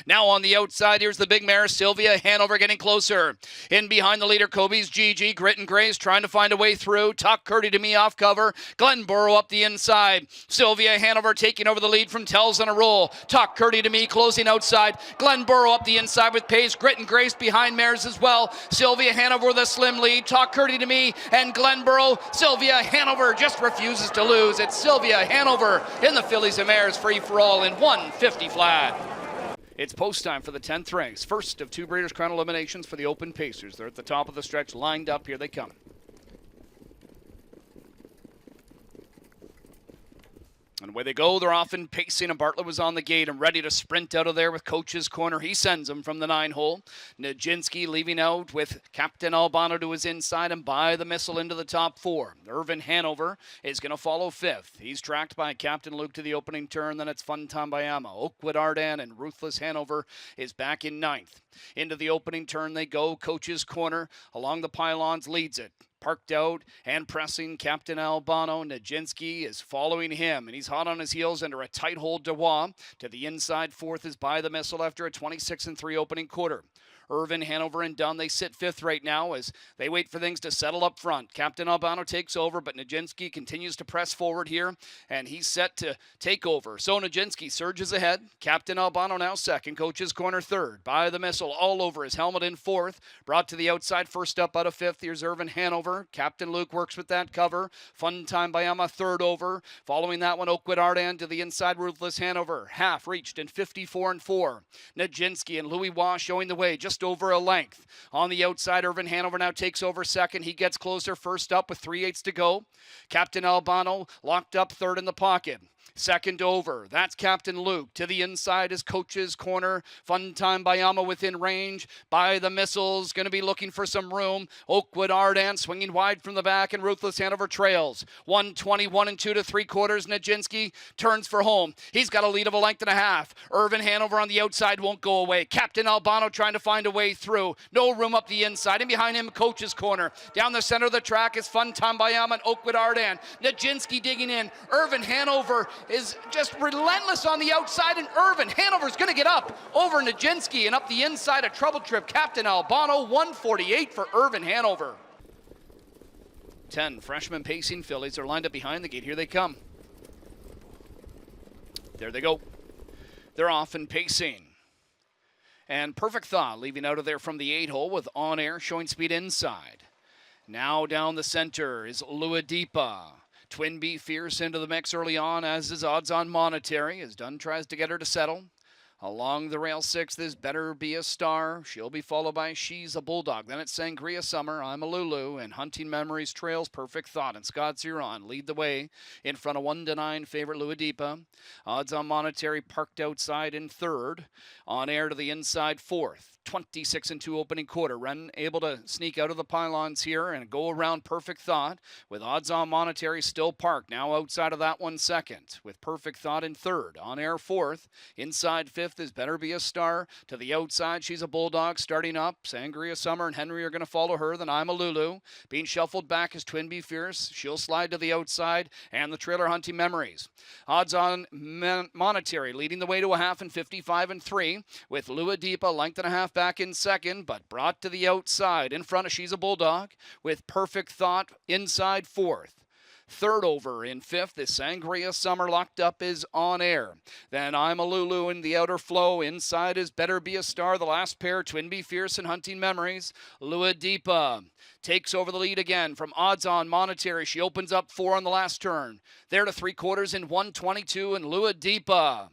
Now on the outside, here's the big mare, Sylvia Hanover, getting closer. In behind the leader, Kobe's Gigi. Grit and Grace trying to find a way through. Talk Curdy to me off cover. Glenborough up the inside. Sylvia Hanover taking over the lead from Tells on a roll. Talk Curdy to me closing outside. Glenborough up the inside with pace. Grit and Grace behind mares as well. Sylvia Hanover with a slim lead. Talk Curdy to me and Glenborough. Sylvia Hanover just refuses to lose. It's Sylvia Hanover in the fillies and mares free for all in 150 flat. It's post time for the 10th race. First of two Breeders' Crown eliminations for the Open Pacers. They're at the top of the stretch, lined up. Here they come. And away they go. They're often pacing, and Bartlett was on the gate and ready to sprint out of there with Coach's Corner. He sends him from the 9-hole. Nijinsky leaving out with Captain Albano to his inside and by the missile into the top 4. Irvin Hanover is going to follow 5th. He's tracked by Captain Luke to the opening turn. Then it's Fun Tambayama. Oakwood Ardan and Ruthless Hanover is back in 9th. Into the opening turn they go. Coach's Corner along the pylons leads it. Parked out and pressing Captain Albano. Nijinsky is following him, and he's hot on his heels under a tight hold. Dewa to the inside. 4th is by the missile after a 26-3 opening quarter. Irvin, Hanover, and Dunn, they sit 5th right now as they wait for things to settle up front. Captain Albano takes over, but Nijinsky continues to press forward here, and he's set to take over. So Nijinsky surges ahead. Captain Albano now 2nd. Coach's Corner 3rd. By the missile all over his helmet in 4th. Brought to the outside, first up out of 5th. Here's Irvin Hanover. Captain Luke works with that cover. Fun Time Bayama 3rd over. Following that one, Oakwood Ardan to the inside. Ruthless Hanover. Half reached in 54-4. Nijinsky and Louis Waugh showing the way just over a length. On the outside, Irvin Hanover now takes over 2nd. He gets closer, first up with 3/8 to go. Captain Albano locked up 3rd in the pocket. 2nd over. That's Captain Luke. To the inside is Coach's Corner. Fun Time Bayama within range. By the missiles. Going to be looking for some room. Oakwood Ardan swinging wide from the back, and Ruthless Hanover trails. 121 2 3/4. Nijinsky turns for home. He's got a lead of a length and a half. Irvin Hanover on the outside won't go away. Captain Albano trying to find a way through. No room up the inside. And behind him, Coach's Corner. Down the center of the track is Fun Time Bayama and Oakwood Ardan. Nijinsky digging in. Irvin Hanover is just relentless on the outside, and Irvin Hanover's going to get up over Nijinsky, and up the inside, a trouble trip. Captain Albano, 148 for Irvin Hanover. 10 freshman pacing fillies are lined up behind the gate. Here they come. There they go. They're off and pacing. And Perfect Thought leaving out of there from the 8-hole with On Air showing speed inside. Now down the center is Luadipa. Twin B Fierce into the mix early on, as is Odds On Monetary, as Dunn tries to get her to settle. Along the rail 6th is Better Be a Star. She'll be followed by She's a Bulldog. Then it's Sangria Summer, I'm a Lulu, and Hunting Memories trails Perfect Thought. And Scott's Huron lead the way in front of 1-9 favorite Luadipa. Odds On Monetary parked outside in 3rd. On Air to the inside 4th. 26-2 opening quarter. Wren able to sneak out of the pylons here and go around Perfect Thought with Odds On Monetary still parked. Now outside of that one 2nd with Perfect Thought in 3rd. On Air 4th. Inside 5th is Better Be a Star. To the outside, She's a Bulldog starting up. Sangria Summer and Henry are going to follow her. Then I'm a Lulu. Being shuffled back is Twin Be Fierce. She'll slide to the outside. And the trailer Hunting Memories. Odds On Monetary leading the way to a half in 55-3 with Luadipa length and a half back in 2nd, but brought to the outside in front of She's a Bulldog with Perfect Thought inside 4th. 3rd over in 5th is Sangria Summer. Locked up is On Air. Then I'm a Lulu in the outer flow. Inside is Better Be a Star. The last pair, Twin Be Fierce and Hunting Memories. Luadipa takes over the lead again from Odds On Monetary. She opens up 4 on the last turn. There to 3/4 in 122, and Luadipa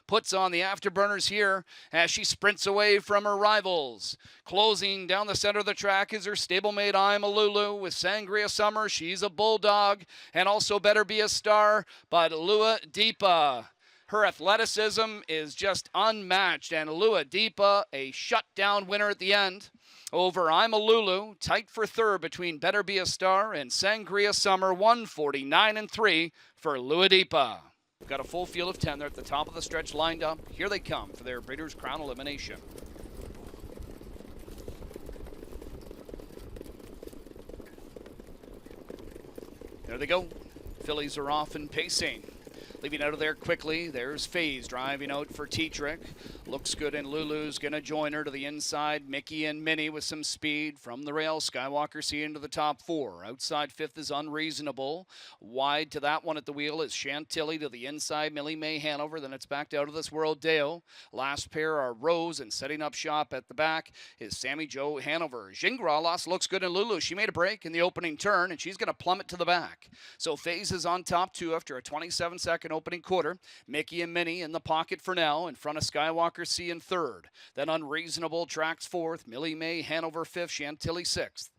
puts on the afterburners here as she sprints away from her rivals. Closing down the center of the track is her stablemate I'm a Lulu with Sangria Summer. She's a Bulldog and also Better Be a Star. But Luadipa, her athleticism is just unmatched, and Luadipa a shutdown winner at the end over I'm a Lulu. Tight for 3rd between Better Be a Star and Sangria Summer. 149-3 for Luadipa. We've got a full field of 10. They're at the top of the stretch lined up. Here they come for their Breeders' Crown elimination. There they go. Fillies are off and pacing. Leaving out of there quickly, there's FaZe driving out for Tetrick. Looks Good and Lulu's going to join her to the inside. Mickey and Minnie with some speed from the rail. Skywalker C into the top 4. Outside 5th is Unreasonable. Wide to that one at the wheel is Chantilly to the inside. Millie May Hanover. Then it's back to Out of This World Deo. Last pair are Rose, and setting up shop at the back is Sammy Jo Hanover. Jingra lost Looks Good and Lulu. She made a break in the opening turn, and she's going to plummet to the back. So Faze is on top 2 after a 27-second opening quarter. Mickey and Minnie in the pocket for now, in front of Skywalker C in 3rd. Then Unreasonable tracks 4th. Millie May Hanover 5th. Chantilly 6th.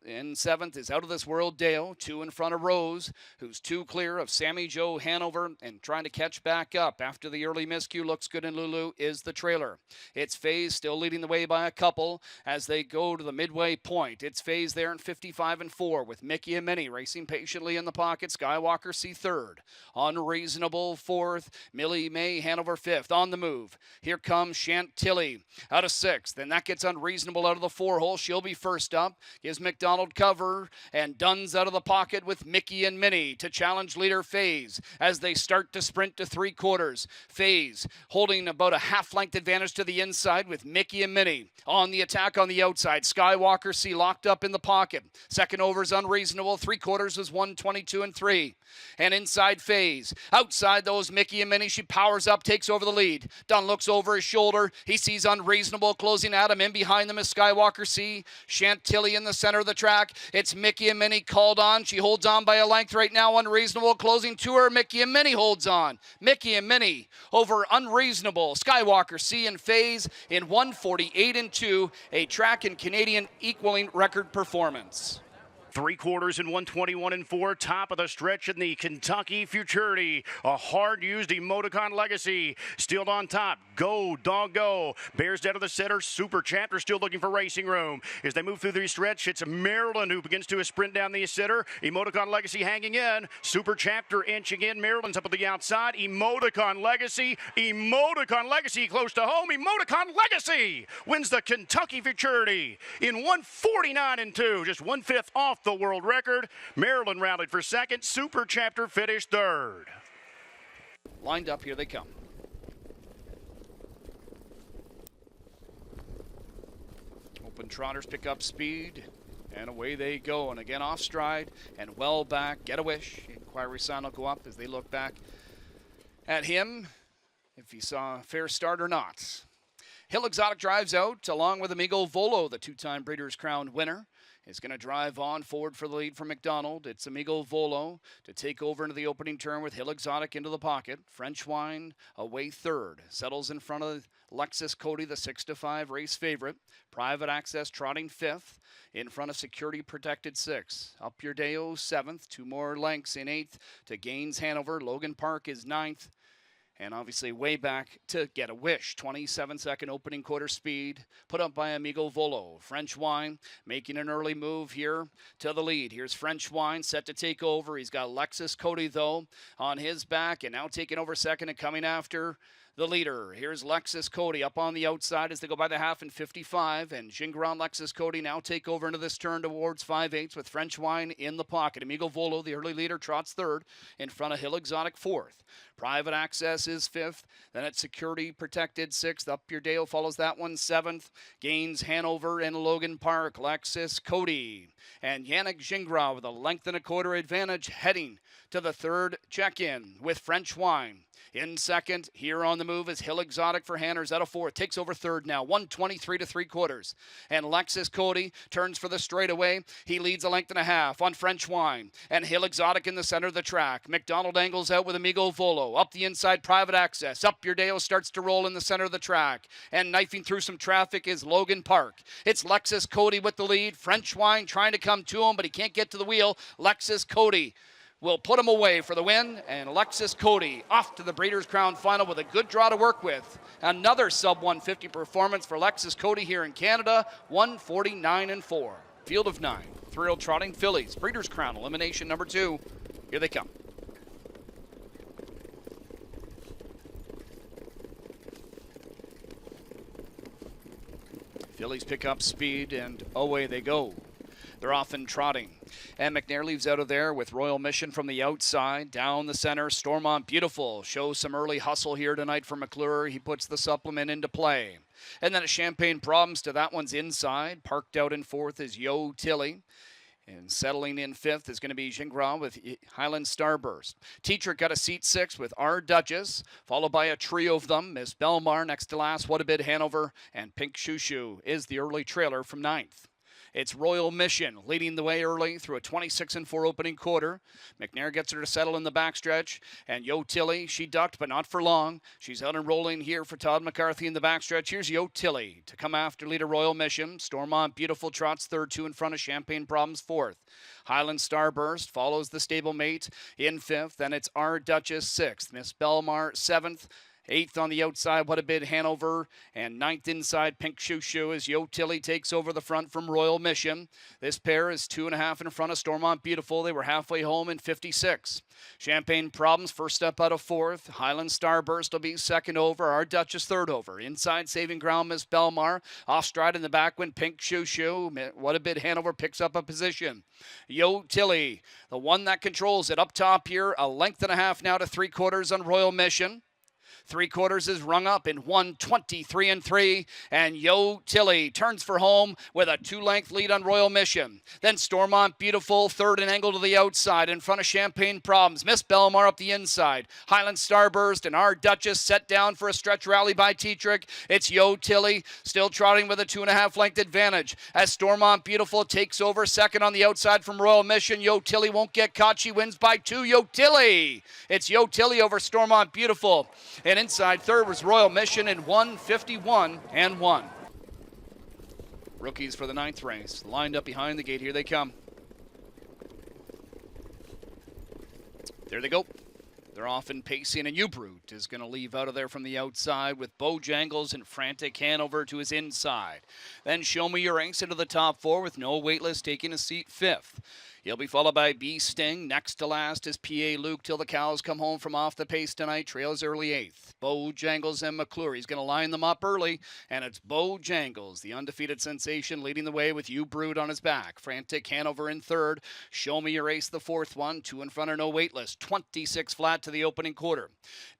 In 7th is Out of This World Deo, 2 in front of Rose, who's 2 clear of Sammy Jo Hanover and trying to catch back up after the early miscue. Looks Good and Lulu is the trailer. It's Faze still leading the way by a couple as they go to the midway point. It's Faze there in 55 and 4 with Mickey and Minnie racing patiently in the pocket. Skywalker C 3rd. Unreasonable 4th. Millie May Hanover 5th. On the move. Here comes Chantilly out of 6th. And that gets Unreasonable out of the 4-hole. She'll be first up. Gives McDonald cover, and Dunn's out of the pocket with Mickey and Minnie to challenge leader Faze as they start to sprint to 3/4. Faze holding about a half-length advantage to the inside with Mickey and Minnie on the attack on the outside. Skywalker C locked up in the pocket. Second over is Unreasonable. 3/4 was 1:22 and 3. And inside Faze. Outside those Mickey and Minnie, she powers up, takes over the lead. Dunn looks over his shoulder. He sees Unreasonable closing at him. In behind them is Skywalker C. Chantilly in the center of the track. It's Mickey and Minnie called on. She holds on by a length right now. Unreasonable closing to her. Mickey and Minnie holds on. Mickey and Minnie over Unreasonable. Skywalker C and Faze in 1:48 and 2. A track and Canadian equaling record performance. 3/4 in 1:21 and 4. Top of the stretch in the Kentucky Futurity. A hard-used emoticon legacy. Still on top. Go, dog, go. Bears down to the center. Super Chapter still looking for racing room. As they move through the stretch, it's Maryland who begins to sprint down the center. Emoticon legacy hanging in. Super Chapter inching in. Maryland's up at the outside. Emoticon legacy. Emoticon legacy close to home. Emoticon legacy wins the Kentucky Futurity in 1:49 and 2. Just 1/5 off the world record. Maryland rallied for second. Super Chapter finished 3rd. Lined up, here they come. Open trotters pick up speed, and away they go. And again off stride and well back. Get a Wish. Inquiry sign will go up as they look back at him if he saw a fair start or not. Hill Exotic drives out along with Amigo Volo, the 2-time Breeders' Crown winner. Is going to drive on forward for the lead from McDonald. It's Amigo Volo to take over into the opening turn with Hill Exotic into the pocket. French Wine away 3rd. Settles in front of Lexus Cody, the 6-5 race favorite. Private Access trotting 5th. In front of Security Protected 6th. Up Your Deo 7th. 2 more lengths in 8th to Gaines Hanover. Logan Park is 9th. And obviously way back to Get a Wish. 27-second opening quarter speed put up by Amigo Volo. French Wine making an early move here to the lead. Here's French Wine set to take over. He's got Lexus Cody, though, on his back and now taking over second and coming after the leader. Here's Lexus Cody up on the outside as they go by the half in 55. And Gingran Lexus Cody now take over into this turn towards 5/8 with French Wine in the pocket. Amigo Volo, the early leader, trots 3rd in front of Hill Exotic 4th. Private Access is 5th. Then it's Security Protected 6th. Up Your Dale follows that one 7th. Gaines Hanover and Logan Park. Lexus Cody. And Yannick Gingras with a length and a quarter advantage heading to the 3rd check-in with French Wine. In second, here on the move is Hill Exotic for Hanners out of 4th. Takes over 3rd now, 1:23 to 3/4. And Lexus Cody turns for the straightaway. He leads a length and a half on French Wine. And Hill Exotic in the center of the track. McDonald angles out with Amigo Volo. Up the inside, Private Access. Up Your Dale starts to roll in the center of the track. And knifing through some traffic is Logan Park. It's Lexus Cody with the lead. French Wine trying to come to him, but he can't get to the wheel. Lexus Cody will put him away for the win, and Lexus Cody off to the Breeders' Crown Final with a good draw to work with. Another sub-150 performance for Lexus Cody here in Canada, 1:49 and 4. Field of 9, 3-year-old trotting fillies, Breeders' Crown elimination number 2. Here they come. Fillies pick up speed, and away they go. They're off and trotting. And McNair leaves out of there with Royal Mission from the outside. Down the center, Stormont Beautiful shows some early hustle here tonight for McClure. He puts the supplement into play. And then a Champagne Problems to that one's inside. Parked out in fourth is Yo Tilly. And settling in fifth is going to be Gingras with Highland Starburst. Teacher got a seat six with Our Duchess, followed by a trio of them. Miss Belmar next to last, What a Bid Hanover, and Pink Shoo Shoo is the early trailer from ninth. It's Royal Mission leading the way early through a 26-4 opening quarter. McNair gets her to settle in the backstretch. And Yo Tilly, she ducked, but not for long. She's out and rolling here for Todd McCarthy in the backstretch. Here's Yo Tilly to come after leader Royal Mission. Stormont Beautiful trots third, two in front of Champagne Problems fourth. Highland Starburst follows the stablemate in fifth. Then it's Our Duchess sixth. Miss Belmar seventh. Eighth on the outside, What a Bid Hanover, and ninth inside, Pink Shoo Shoo as Yo Tilly takes over the front from Royal Mission. This pair is 2.5 in front of Stormont Beautiful. They were halfway home in 56. Champagne Problems first up out of fourth. Highland Starburst will be second over. Our Duchess third over. Inside Saving Ground, Miss Belmar. Off stride in the back when Pink Shoo Shoo. What a Bid Hanover picks up a position. Yo Tilly, the one that controls it up top here. A length and a half now to 3/4 on Royal Mission. 3/4 is rung up in 1:23-3, and Yo Tilly turns for home with a 2-length lead on Royal Mission. Then Stormont Beautiful, third and angle to the outside in front of Champagne Problems. Miss Belmar up the inside. Highland Starburst and Our Duchess set down for a stretch rally by Tetrick. It's Yo Tilly still trotting with a 2.5 length advantage as Stormont Beautiful takes over second on the outside from Royal Mission. Yo Tilly won't get caught. She wins by 2. Yo Tilly. It's Yo Tilly over Stormont Beautiful. And inside third was Royal Mission in 1:51-1. Rookies for the ninth race. Lined up behind the gate. Here they come. There they go. They're off and pacing, and Louprint is going to leave out of there from the outside with Beau Jangles and Frantic Hanover to his inside. Then Show Me Your Ace into the top four with No Waitlist taking a seat fifth. He'll be followed by B Sting. Next to last is P.A. Luke till the cows come home from off the pace tonight. Trails early eighth. Beau Jangles and McClure. He's going to line them up early, and it's Beau Jangles, the undefeated sensation, leading the way with Louprint on his back. Frantic Hanover in third. Show Me Your Ace, the fourth one. 2 in front of No Waitlist. 26 flat to the opening quarter.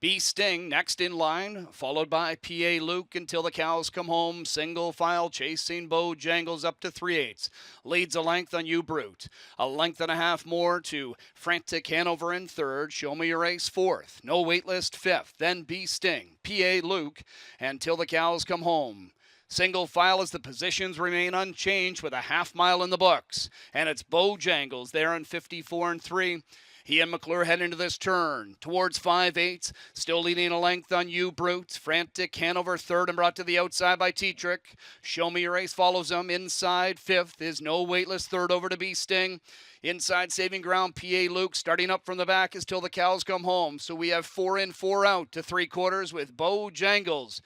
B Sting next in line, followed by P.A. Luke until the cows come home. Single file chasing Beau Jangles up to 3/8. Leads a length on Louprint. A length and a half more to Frantic Hanover in third. Show Me Your Ace fourth. No Waitlist fifth. Then B Sting, P.A. Luke, until the cows come home. Single file as the positions remain unchanged with a half mile in the books. And it's Beau Jangles there in 54-3. He and McClure head into this turn towards 5/8, still leading a length on Louprint. Frantic Hanover third and brought to the outside by Tetrick. Show Me Your Ace follows him. Inside fifth is No Waitlist third over to B Sting. Inside Saving Ground, P.A. Luke starting up from the back is Till the Cows Come Home. So we have 4 in, 4 out to 3/4 with Beau Jangles.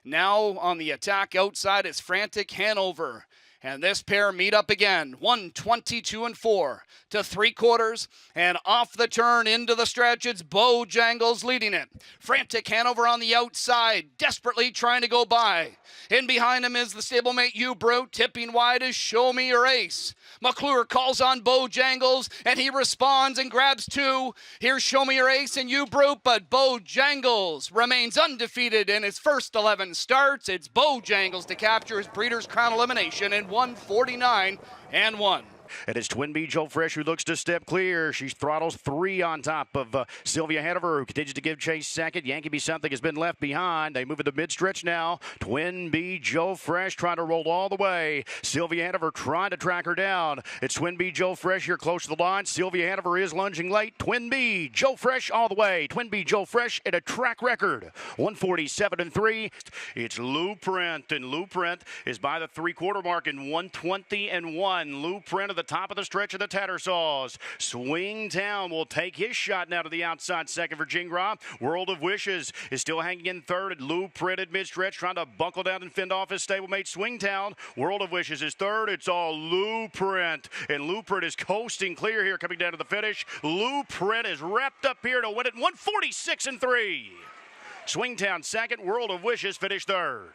Now on the attack outside is Frantic Hanover. And this pair meet up again, 1:22-4 to 3/4, and off the turn into the stretch, it's Beau Jangles leading it. Frantic Hanover on the outside, desperately trying to go by. In behind him is the stablemate Louprint, tipping wide is Show Me Your Ace. McClure calls on Beau Jangles, and he responds and grabs 2. Here's Show Me Your Ace and Louprint, but Beau Jangles remains undefeated in his first 11 starts. It's Beau Jangles to capture his Breeders' Crown elimination in 1:49-1. And it's Twin B Joe Fresh who looks to step clear. She throttles 3 on top of Sylvia Hanover, who continues to give chase second. Yankee Be Something has been left behind. They move into mid-stretch now. Twin B Joe Fresh trying to roll all the way. Sylvia Hanover trying to track her down. It's Twin B Joe Fresh here close to the line. Sylvia Hanover is lunging late. Twin B Joe Fresh all the way. Twin B Joe Fresh at a track record. 1:47-3. It's Louprint, and Louprint is by the 3/4 mark in 1:20-1. Louprint at the top of the stretch of the Tattersaws. Swingtown will take his shot now to the outside second for Gingras. World of Wishes is still hanging in third. At Louprint at mid-stretch, trying to buckle down and fend off his stablemate Swingtown. World of Wishes is third. It's all Louprint, and Louprint is coasting clear here coming down to the finish. Louprint is wrapped up here to win it 1:46-3. Swingtown second. World of Wishes finished third.